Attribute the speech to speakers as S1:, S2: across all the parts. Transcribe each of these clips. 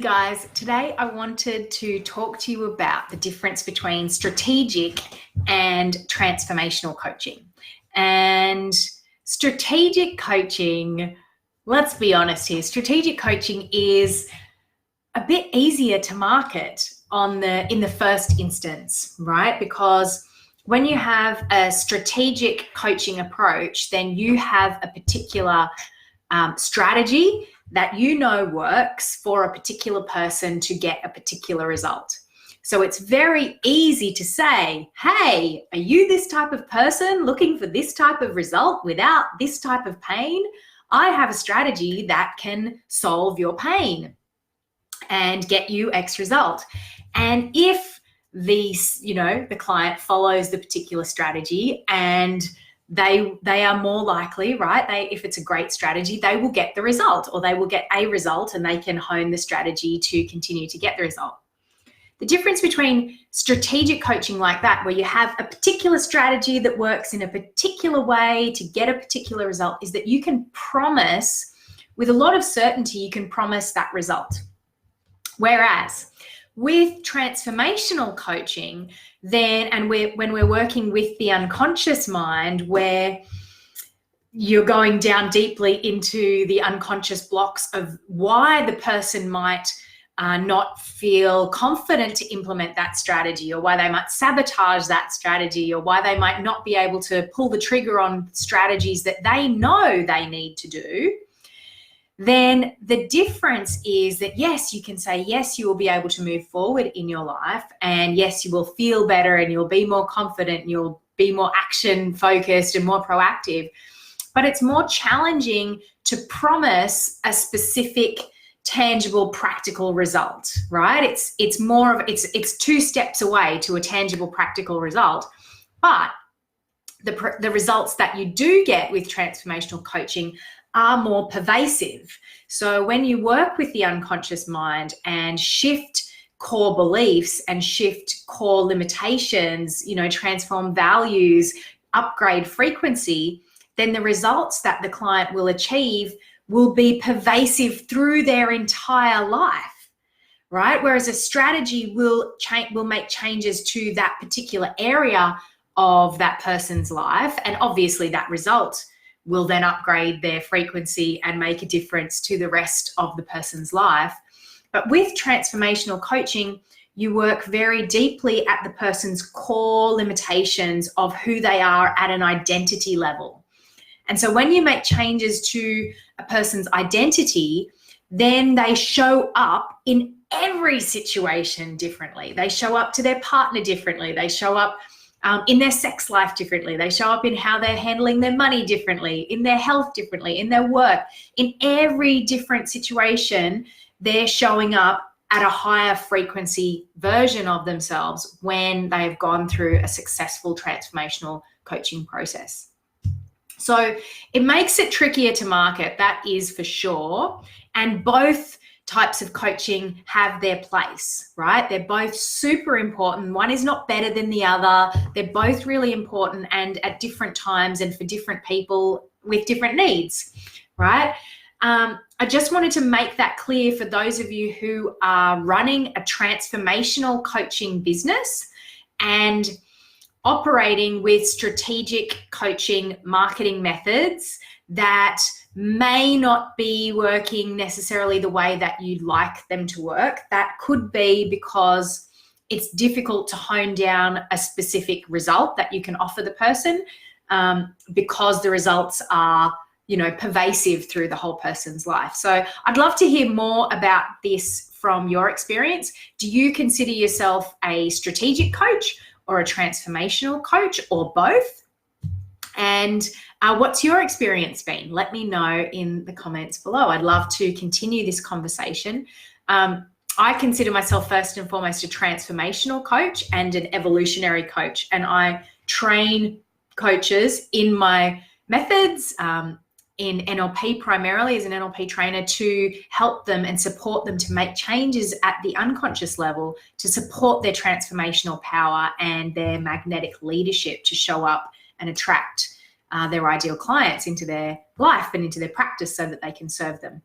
S1: Guys, today I wanted to talk to you about the difference between strategic and transformational coaching. And strategic coaching, let's be honest here, strategic coaching is a bit easier to market in the first instance, right? Because when you have a strategic coaching approach, then you have a particular strategy that you know works for a particular person to get a particular result. So it's very easy to say, hey, are you this type of person looking for this type of result without this type of pain? I have a strategy that can solve your pain and get you X result. And if the client follows the particular strategy and they are more likely, right? If it's a great strategy, they will get the result, or they will get a result and they can hone the strategy to continue to get the result. The difference between strategic coaching like that, where you have a particular strategy that works in a particular way to get a particular result, is that you can promise, with a lot of certainty, you can promise that result. Whereas with transformational coaching, when we're working with the unconscious mind, where you're going down deeply into the unconscious blocks of why the person might not feel confident to implement that strategy, or why they might sabotage that strategy, or why they might not be able to pull the trigger on strategies that they know they need to do, then the difference is that, yes, you can say, yes, you will be able to move forward in your life, and yes, you will feel better and you'll be more confident and you'll be more action focused and more proactive. But it's more challenging to promise a specific, tangible, practical result, right? It's two steps away to a tangible, practical result. But the results that you do get with transformational coaching are more pervasive. So when you work with the unconscious mind and shift core beliefs and shift core limitations, transform values, upgrade frequency, then the results that the client will achieve will be pervasive through their entire life, right? Whereas a strategy will make changes to that particular area of that person's life, and obviously that result will then upgrade their frequency and make a difference to the rest of the person's life. But with transformational coaching, you work very deeply at the person's core limitations of who they are at an identity level. And so when you make changes to a person's identity, then they show up in every situation differently. They show up to their partner differently. They show up in their sex life differently. They show up in how they're handling their money differently, in their health differently, in their work. In every different situation, they're showing up at a higher frequency version of themselves when they've gone through a successful transformational coaching process. So it makes it trickier to market, that is for sure. And both types of coaching have their place, right? They're both super important. One is not better than the other. They're both really important, and at different times and for different people with different needs, right? I just wanted to make that clear for those of you who are running a transformational coaching business and operating with strategic coaching marketing methods that may not be working necessarily the way that you'd like them to work. That could be because it's difficult to hone down a specific result that you can offer the person, because the results are, pervasive through the whole person's life. So I'd love to hear more about this from your experience. Do you consider yourself a strategic coach or a transformational coach, or both? And what's your experience been? Let me know in the comments below. I'd love to continue this conversation. I consider myself first and foremost a transformational coach and an evolutionary coach, and I train coaches in my methods, in NLP primarily as an NLP trainer, to help them and support them to make changes at the unconscious level to support their transformational power and their magnetic leadership to show up and attract their ideal clients into their life and into their practice so that they can serve them.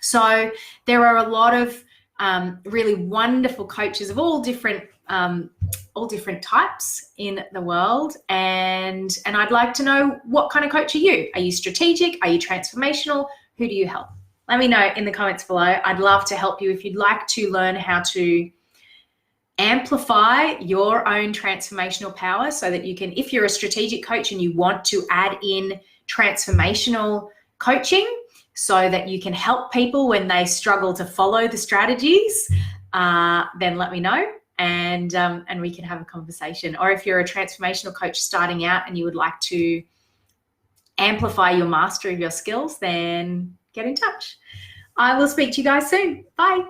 S1: So there are a lot of really wonderful coaches of all different types in the world, and I'd like to know, what kind of coach are you? Are you strategic? Are you transformational? Who do you help? Let me know in the comments below. I'd love to help you if you'd like to learn how to amplify your own transformational power, so that you can, if you're a strategic coach and you want to add in transformational coaching so that you can help people when they struggle to follow the strategies, then let me know, and we can have a conversation. Or if you're a transformational coach starting out and you would like to amplify your mastery of your skills, then get in touch. I will speak to you guys soon. Bye.